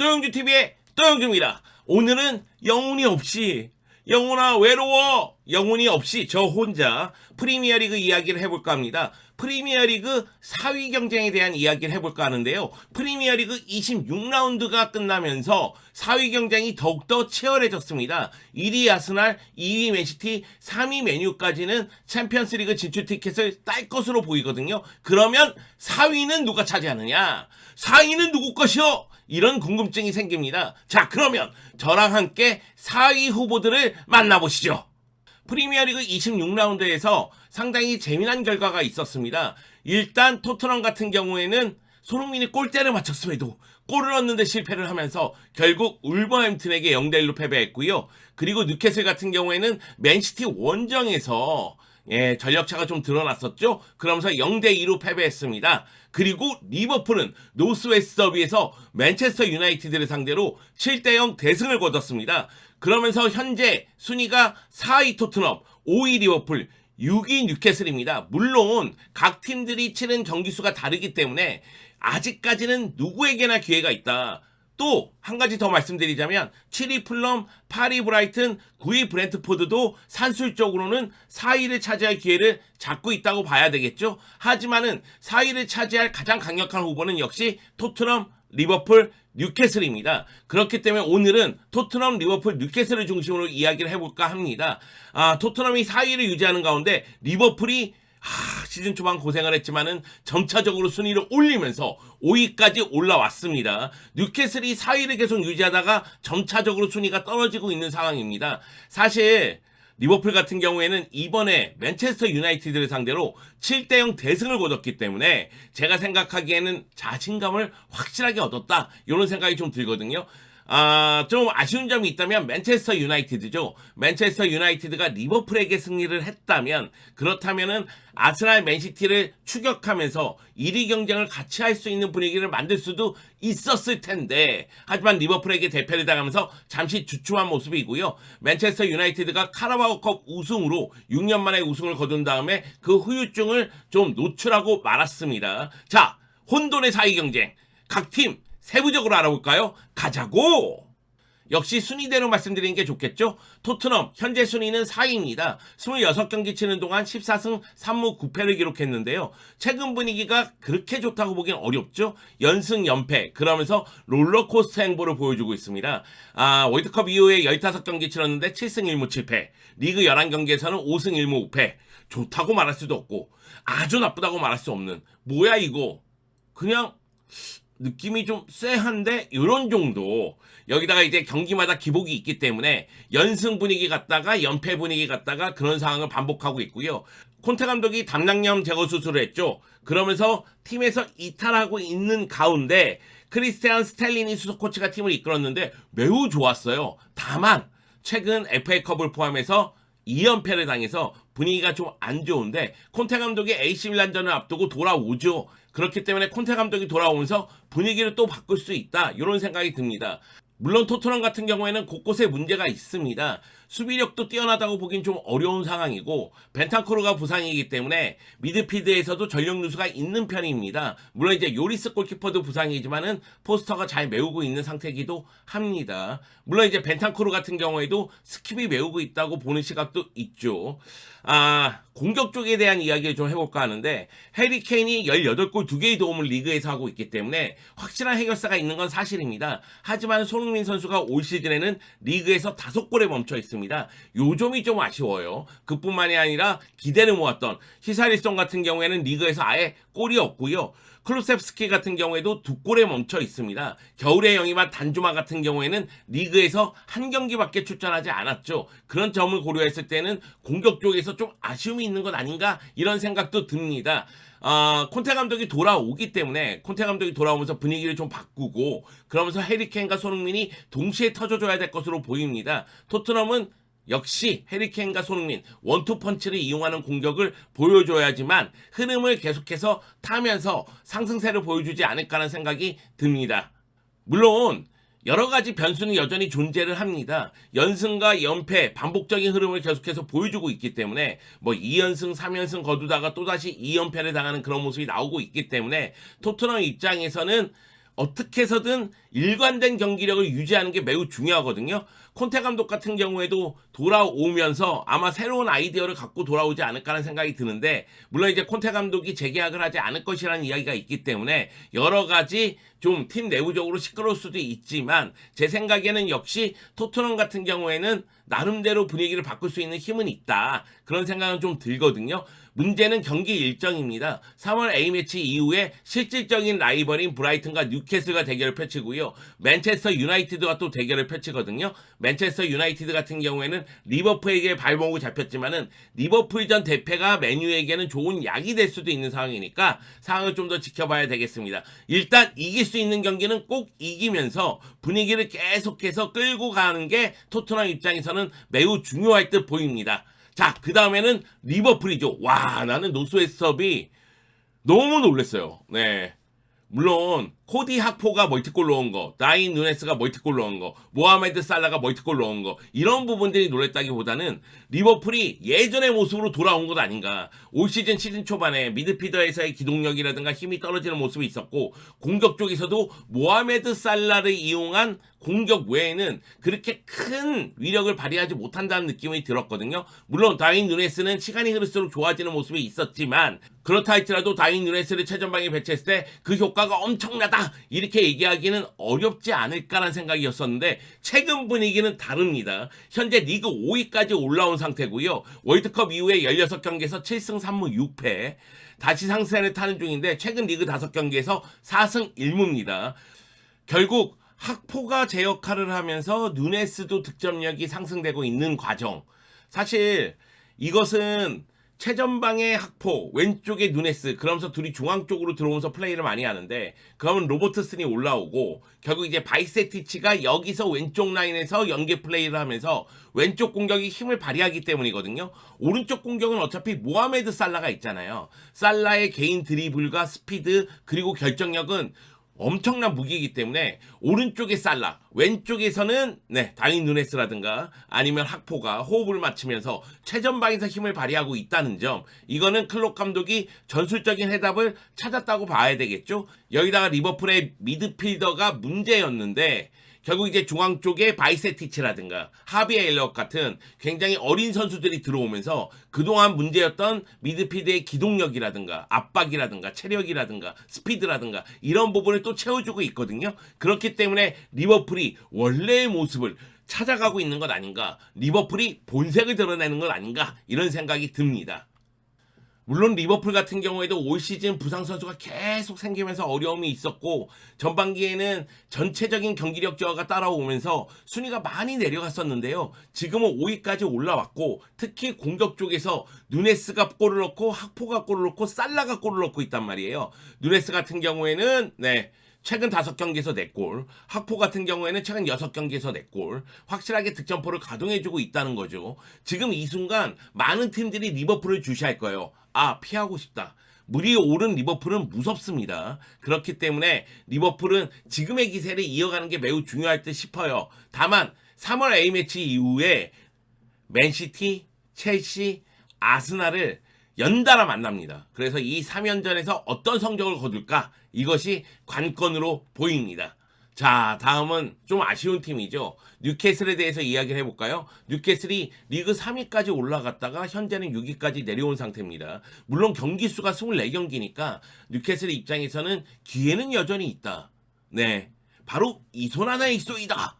또영주TV의 또영주입니다. 오늘은 영혼이 없이, 영혼아 외로워, 영혼이 없이 저 혼자 프리미어리그 이야기를 해볼까 합니다. 프리미어리그 4위 경쟁에 대한 이야기를 해볼까 하는데요. 프리미어리그 26라운드가 끝나면서 4위 경쟁이 더욱더 치열해졌습니다. 1위 아스날, 2위 맨시티, 3위 맨유까지는 챔피언스리그 진출 티켓을 딸 것으로 보이거든요. 그러면 4위는 누가 차지하느냐? 4위는 누구 것이요? 이런 궁금증이 생깁니다. 자, 그러면 저랑 함께 4위 후보들을 만나보시죠. 프리미어리그 26라운드에서 상당히 재미난 결과가 있었습니다. 일단 토트넘 같은 경우에는 손흥민이 골대를 맞췄음에도 골을 얻는데 실패를 하면서 결국 울버햄튼에게 0대1로 패배했고요. 그리고 뉴캐슬 같은 경우에는 맨시티 원정에서 전력차가 좀 드러났었죠. 그러면서 0대2로 패배했습니다. 그리고 리버풀은 노스웨스트 더비에서 맨체스터 유나이티드를 상대로 7대0 대승을 거뒀습니다. 그러면서 현재 순위가 4위 토트넘, 5위 리버풀, 6위 뉴캐슬입니다. 물론 각 팀들이 치른 경기 수가 다르기 때문에 아직까지는 누구에게나 기회가 있다. 또 한 가지 더 말씀드리자면 7위 풀럼, 8위 브라이튼, 9위 브렌트포드도 산술적으로는 4위를 차지할 기회를 잡고 있다고 봐야 되겠죠. 하지만은 4위를 차지할 가장 강력한 후보는 역시 토트넘, 리버풀, 뉴캐슬입니다. 그렇기 때문에 오늘은 토트넘, 리버풀, 뉴캐슬을 중심으로 이야기를 해볼까 합니다. 토트넘이 4위를 유지하는 가운데 리버풀이 시즌 초반 고생을 했지만은 점차적으로 순위를 올리면서 5위까지 올라왔습니다. 뉴캐슬이 4위를 계속 유지하다가 점차적으로 순위가 떨어지고 있는 상황입니다. 사실 리버풀 같은 경우에는 이번에 맨체스터 유나이티드를 상대로 7대0 대승을 거뒀기 때문에 제가 생각하기에는 자신감을 확실하게 얻었다, 이런 생각이 좀 들거든요. 좀 아쉬운 점이 있다면 맨체스터 유나이티드죠. 맨체스터 유나이티드가 리버풀에게 승리를 했다면, 그렇다면은 아스날, 맨시티를 추격하면서 1위 경쟁을 같이 할 수 있는 분위기를 만들 수도 있었을 텐데, 하지만 리버풀에게 대패를 당하면서 잠시 주춤한 모습이고요. 맨체스터 유나이티드가 카라바오컵 우승으로 6년 만에 우승을 거둔 다음에 그 후유증을 좀 노출하고 말았습니다. 자, 혼돈의 4위 경쟁, 각 팀 세부적으로 알아볼까요? 가자고! 역시 순위대로 말씀드리는 게 좋겠죠? 토트넘 현재 순위는 4위입니다. 26경기 치는 동안 14승 3무 9패를 기록했는데요. 최근 분위기가 그렇게 좋다고 보기엔 어렵죠? 연승 연패, 그러면서 롤러코스터 행보를 보여주고 있습니다. 월드컵 이후에 15경기 치렀는데 7승 1무 7패, 리그 11경기에서는 5승 1무 5패. 좋다고 말할 수도 없고 아주 나쁘다고 말할 수 없는, 뭐야 이거, 그냥 느낌이 좀 쎄한데, 요런 정도. 여기다가 이제 경기마다 기복이 있기 때문에 연승 분위기 갔다가 연패 분위기 갔다가 그런 상황을 반복하고 있고요. 콘테 감독이 담낭염 제거 수술을 했죠. 그러면서 팀에서 이탈하고 있는 가운데 크리스티안 스텔리니 수석 코치가 팀을 이끌었는데 매우 좋았어요. 다만 최근 FA컵을 포함해서 2연패를 당해서 분위기가 좀 안 좋은데, 콘테 감독이 AC 밀란전을 앞두고 돌아오죠. 그렇기 때문에 콘테 감독이 돌아오면서 분위기를 또 바꿀 수 있다, 이런 생각이 듭니다. 물론 토트넘 같은 경우에는 곳곳에 문제가 있습니다. 수비력도 뛰어나다고 보긴 좀 어려운 상황이고, 벤탄쿠르가 부상이기 때문에 미드필드에서도 전력 누수가 있는 편입니다. 물론 이제 요리스 골키퍼도 부상이지만은 포스터가 잘 메우고 있는 상태이기도 합니다. 물론 이제 벤탄쿠르 같은 경우에도 스킵이 메우고 있다고 보는 시각도 있죠. 공격 쪽에 대한 이야기를 좀 해볼까 하는데, 해리 케인이 18골 2개의 도움을 리그에서 하고 있기 때문에 확실한 해결사가 있는 건 사실입니다. 하지만 손흥민 선수가 올 시즌에는 리그에서 5골에 멈춰 있습니다. 요 점이 좀 아쉬워요. 그뿐만이 아니라 기대를 모았던 히사리송 같은 경우에는 리그에서 아예 골이 없고요. 클루셉스키 같은 경우에도 2골에 멈춰 있습니다. 겨울에 영입한 단주마 같은 경우에는 리그에서 한 경기밖에 출전하지 않았죠. 그런 점을 고려했을 때는 공격 쪽에서 좀 아쉬움이 있는 것 아닌가, 이런 생각도 듭니다. 콘테 감독이 돌아오기 때문에 콘테 감독이 돌아오면서 분위기를 좀 바꾸고, 그러면서 해리 케인과 손흥민이 동시에 터져줘야 될 것으로 보입니다. 토트넘은 역시 해리 케인과 손흥민 원투 펀치를 이용하는 공격을 보여줘야지만 흐름을 계속해서 타면서 상승세를 보여주지 않을까라는 생각이 듭니다. 물론 여러 가지 변수는 여전히 존재를 합니다. 연승과 연패, 반복적인 흐름을 계속해서 보여주고 있기 때문에 2연승, 3연승 거두다가 또다시 2연패를 당하는 그런 모습이 나오고 있기 때문에 토트넘 입장에서는 어떻게 해서든 일관된 경기력을 유지하는 게 매우 중요하거든요. 콘테 감독 같은 경우에도 돌아오면서 아마 새로운 아이디어를 갖고 돌아오지 않을까라는 생각이 드는데, 물론 이제 콘테 감독이 재계약을 하지 않을 것이라는 이야기가 있기 때문에 여러 가지 좀 팀 내부적으로 시끄러울 수도 있지만, 제 생각에는 역시 토트넘 같은 경우에는 나름대로 분위기를 바꿀 수 있는 힘은 있다, 그런 생각은 좀 들거든요. 문제는 경기 일정입니다. 3월 A매치 이후에 실질적인 라이벌인 브라이튼과 뉴캐슬과 대결을 펼치고요. 맨체스터 유나이티드와 또 대결을 펼치거든요. 맨체스터 유나이티드 같은 경우에는 리버풀에게 발목을 잡혔지만은 리버풀전 대패가 맨유에게는 좋은 약이 될 수도 있는 상황이니까 상황을 좀 더 지켜봐야 되겠습니다. 일단 이길 수 있는 경기는 꼭 이기면서 분위기를 계속해서 끌고 가는 게 토트넘 입장에서는 매우 중요할 듯 보입니다. 자, 그 다음에는 리버풀이죠. 와, 나는 노스웨스트업이 너무 놀랐어요. 네. 물론 코디 학포가 멀티골 넣은 거, 다윈 누네스가 멀티골 넣은 거, 모하메드 살라가 멀티골 넣은 거, 이런 부분들이 놀랬다기보다는 리버풀이 예전의 모습으로 돌아온 것 아닌가. 올 시즌 초반에 미드필더에서의 기동력이라든가 힘이 떨어지는 모습이 있었고, 공격 쪽에서도 모하메드 살라를 이용한 공격 외에는 그렇게 큰 위력을 발휘하지 못한다는 느낌이 들었거든요. 물론 다윈 누네스는 시간이 흐를수록 좋아지는 모습이 있었지만, 그렇다 할지라도 다윈 누네스를 최전방에 배치했을 때 그 효과가 엄청나다, 이렇게 얘기하기는 어렵지 않을까라는 생각이었었는데, 최근 분위기는 다릅니다. 현재 리그 5위까지 올라온 상태고요. 월드컵 이후에 16경기에서 7승 3무 6패, 다시 상승세를 타는 중인데 최근 리그 5경기에서 4승 1무입니다. 결국 학포가 제 역할을 하면서 누네스도 득점력이 상승되고 있는 과정. 사실 이것은 최전방의 학포, 왼쪽에 누네스, 그러면서 둘이 중앙 쪽으로 들어오면서 플레이를 많이 하는데, 그러면 로버트슨이 올라오고 결국 이제 바이세티치가 여기서 왼쪽 라인에서 연계 플레이를 하면서 왼쪽 공격이 힘을 발휘하기 때문이거든요. 오른쪽 공격은 어차피 모하메드 살라가 있잖아요. 살라의 개인 드리블과 스피드 그리고 결정력은 엄청난 무기이기 때문에 오른쪽에 살라, 왼쪽에서는 다윈 누네스라든가 아니면 학포가 호흡을 맞추면서 최전방에서 힘을 발휘하고 있다는 점, 이거는 클롭 감독이 전술적인 해답을 찾았다고 봐야 되겠죠. 여기다가 리버풀의 미드필더가 문제였는데 결국 이제 중앙 쪽에 바이세티치라든가 하비 엘리엇 같은 굉장히 어린 선수들이 들어오면서 그동안 문제였던 미드필드의 기동력이라든가 압박이라든가 체력이라든가 스피드라든가 이런 부분을 또 채워주고 있거든요. 그렇기 때문에 리버풀이 원래의 모습을 찾아가고 있는 것 아닌가, 리버풀이 본색을 드러내는 것 아닌가, 이런 생각이 듭니다. 물론 리버풀 같은 경우에도 올 시즌 부상 선수가 계속 생기면서 어려움이 있었고, 전반기에는 전체적인 경기력 저하가 따라오면서 순위가 많이 내려갔었는데요. 지금은 5위까지 올라왔고, 특히 공격 쪽에서 누네스가 골을 넣고 학포가 골을 넣고 살라가 골을 넣고 있단 말이에요. 누네스 같은 경우에는 최근 5경기에서 4골, 학포 같은 경우에는 최근 6경기에서 4골, 확실하게 득점포를 가동해주고 있다는 거죠. 지금 이 순간 많은 팀들이 리버풀을 주시할 거예요. 아, 피하고 싶다. 물이 오른 리버풀은 무섭습니다. 그렇기 때문에 리버풀은 지금의 기세를 이어가는 게 매우 중요할 듯 싶어요. 다만 3월 A매치 이후에 맨시티, 첼시, 아스날을 연달아 만납니다. 그래서 이 3연전에서 어떤 성적을 거둘까, 이것이 관건으로 보입니다. 자, 다음은 좀 아쉬운 팀이죠. 뉴캐슬에 대해서 이야기를 해볼까요? 뉴캐슬이 리그 3위까지 올라갔다가 현재는 6위까지 내려온 상태입니다. 물론 경기 수가 24경기니까 뉴캐슬 입장에서는 기회는 여전히 있다. 바로 이 손 하나에 있소이다.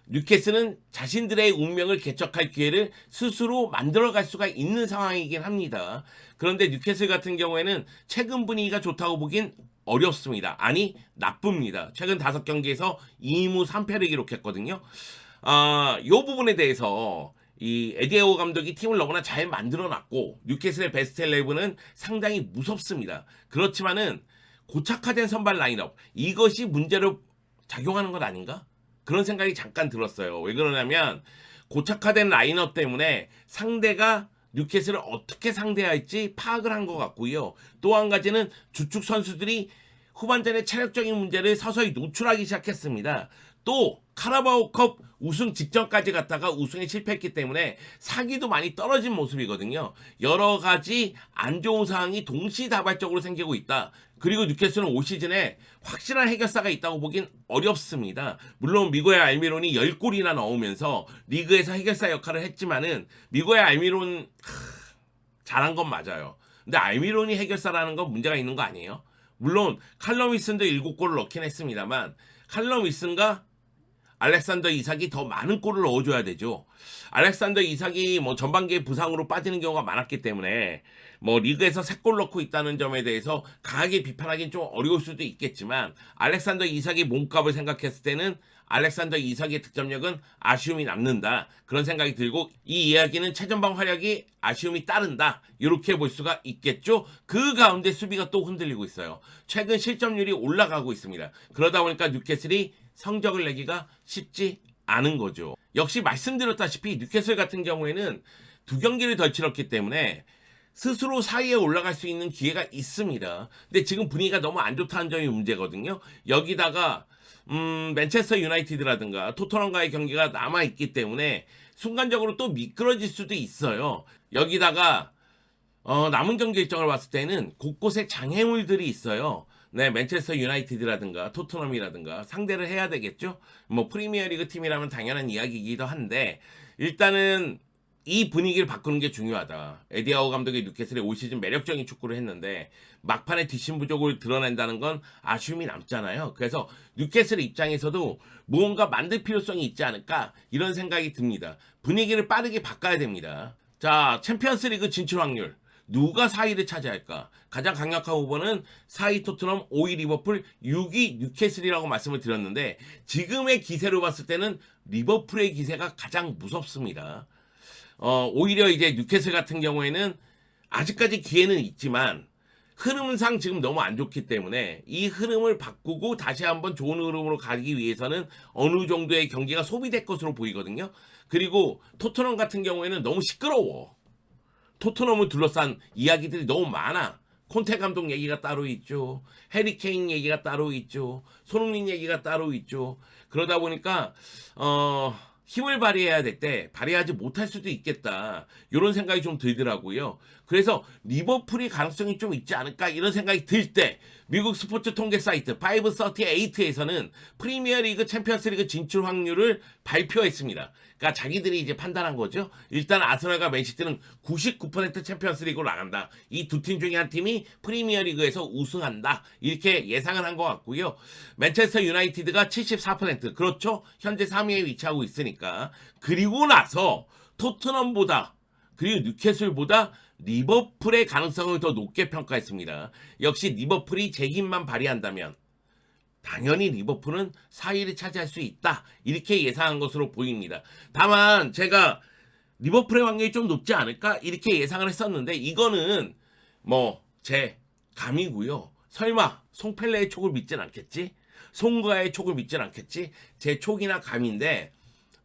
뉴캐슬은 자신들의 운명을 개척할 기회를 스스로 만들어갈 수가 있는 상황이긴 합니다. 그런데 뉴캐슬 같은 경우에는 최근 분위기가 좋다고 보긴 어렵습니다. 아니, 나쁩니다. 최근 5경기에서 2무 3패를 기록했거든요. 이 부분에 대해서 이 에디에오 감독이 팀을 너무나 잘 만들어놨고, 뉴캐슬의 베스트 11은 상당히 무섭습니다. 그렇지만은 고착화된 선발 라인업, 이것이 문제로 작용하는 것 아닌가? 그런 생각이 잠깐 들었어요. 왜 그러냐면 고착화된 라인업 때문에 상대가 뉴캐슬을 어떻게 상대할지 파악을 한 것 같고요. 또 한 가지는 주축 선수들이 후반전에 체력적인 문제를 서서히 노출하기 시작했습니다. 또 카라바오컵 우승 직전까지 갔다가 우승에 실패했기 때문에 사기도 많이 떨어진 모습이거든요. 여러 가지 안 좋은 상황이 동시다발적으로 생기고 있다. 그리고 뉴캐슬은 올 시즌에 확실한 해결사가 있다고 보긴 어렵습니다. 물론 미고의 알미론이 10골이나 넣으면서 리그에서 해결사 역할을 했지만은 미고의 알미론 잘한 건 맞아요. 근데 알미론이 해결사라는 건 문제가 있는 거 아니에요? 물론 칼럼 윌슨도 7골을 넣긴 했습니다만 칼럼 윌슨과 알렉산더 이삭이 더 많은 골을 넣어줘야 되죠. 알렉산더 이삭이 뭐 전반기에 부상으로 빠지는 경우가 많았기 때문에 뭐 리그에서 3골 넣고 있다는 점에 대해서 강하게 비판하기는 좀 어려울 수도 있겠지만 알렉산더 이삭의 몸값을 생각했을 때는 알렉산더 이삭의 득점력은 아쉬움이 남는다. 그런 생각이 들고 이 이야기는 최전방 활약이 아쉬움이 따른다. 이렇게 볼 수가 있겠죠. 그 가운데 수비가 또 흔들리고 있어요. 최근 실점률이 올라가고 있습니다. 그러다 보니까 뉴캐슬이 성적을 내기가 쉽지 않은 거죠. 역시 말씀드렸다시피 뉴캐슬 같은 경우에는 2경기를 덜 치렀기 때문에 스스로 4위에 올라갈 수 있는 기회가 있습니다. 근데 지금 분위기가 너무 안 좋다는 점이 문제거든요. 여기다가 맨체스터 유나이티드라든가 토트넘과의 경기가 남아있기 때문에 순간적으로 또 미끄러질 수도 있어요. 여기다가 남은 경기 일정을 봤을 때는 곳곳에 장애물들이 있어요. 네, 맨체스터 유나이티드라든가 토트넘이라든가 상대를 해야 되겠죠. 뭐 프리미어리그 팀이라면 당연한 이야기이기도 한데 일단은 이 분위기를 바꾸는 게 중요하다. 에디하우 감독의 뉴캐슬이 올 시즌 매력적인 축구를 했는데 막판에 뒷심 부족을 드러낸다는 건 아쉬움이 남잖아요. 그래서 뉴캐슬 입장에서도 무언가 만들 필요성이 있지 않을까 이런 생각이 듭니다. 분위기를 빠르게 바꿔야 됩니다. 자, 챔피언스리그 진출 확률. 누가 4위를 차지할까? 가장 강력한 후보는 4위 토트넘, 5위 리버풀, 6위 뉴캐슬이라고 말씀을 드렸는데 지금의 기세로 봤을 때는 리버풀의 기세가 가장 무섭습니다. 오히려 이제 뉴캐슬 같은 경우에는 아직까지 기회는 있지만 흐름상 지금 너무 안 좋기 때문에 이 흐름을 바꾸고 다시 한번 좋은 흐름으로 가기 위해서는 어느 정도의 경기가 소비될 것으로 보이거든요. 그리고 토트넘 같은 경우에는 너무 시끄러워. 토트넘을 둘러싼 이야기들이 너무 많아. 콘테 감독 얘기가 따로 있죠. 해리 케인 얘기가 따로 있죠. 손흥민 얘기가 따로 있죠. 그러다 보니까 힘을 발휘해야 될 때 발휘하지 못할 수도 있겠다. 이런 생각이 좀 들더라고요. 그래서 리버풀이 가능성이 좀 있지 않을까 이런 생각이 들 때 미국 스포츠 통계 사이트 538에서는 프리미어리그 챔피언스리그 진출 확률을 발표했습니다. 그러니까 자기들이 이제 판단한 거죠. 일단 아스널과 맨시티는 99% 챔피언스리그로 나간다. 이 두 팀 중에 한 팀이 프리미어리그에서 우승한다. 이렇게 예상을 한 것 같고요. 맨체스터 유나이티드가 74%. 그렇죠. 현재 3위에 위치하고 있으니까. 그리고 나서 토트넘보다 그리고 뉴캐슬보다 리버풀의 가능성을 더 높게 평가했습니다. 역시 리버풀이 제 힘만 발휘한다면 당연히 리버풀은 4위를 차지할 수 있다. 이렇게 예상한 것으로 보입니다. 다만 제가 리버풀의 확률이 좀 높지 않을까 이렇게 예상을 했었는데 이거는 뭐 제 감이고요. 설마 송펠레의 촉을 믿진 않겠지? 송가의 촉을 믿진 않겠지? 제 촉이나 감인데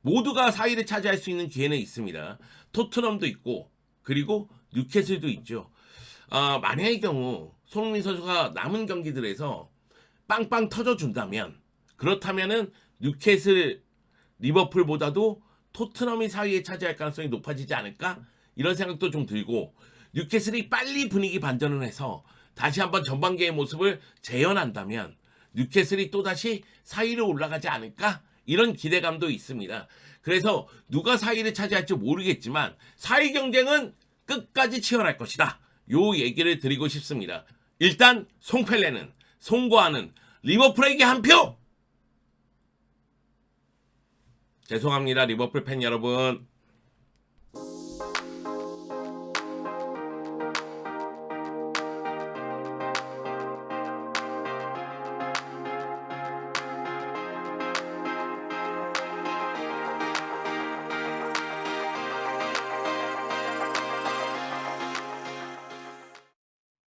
모두가 4위를 차지할 수 있는 기회는 있습니다. 토트넘도 있고 그리고 뉴캐슬도 있죠. 만약의 경우 손흥민 선수가 남은 경기들에서 빵빵 터져준다면 그렇다면은 뉴캐슬 리버풀보다도 토트넘이 4위에 차지할 가능성이 높아지지 않을까? 이런 생각도 좀 들고 뉴캐슬이 빨리 분위기 반전을 해서 다시 한번 전반기의 모습을 재현한다면 뉴캐슬이 또다시 4위로 올라가지 않을까? 이런 기대감도 있습니다. 그래서 누가 4위를 차지할지 모르겠지만 4위 경쟁은 끝까지 치열할 것이다. 요 얘기를 드리고 싶습니다. 일단 송펠레는 송구하는 리버풀에게 한 표! 죄송합니다. 리버풀 팬 여러분.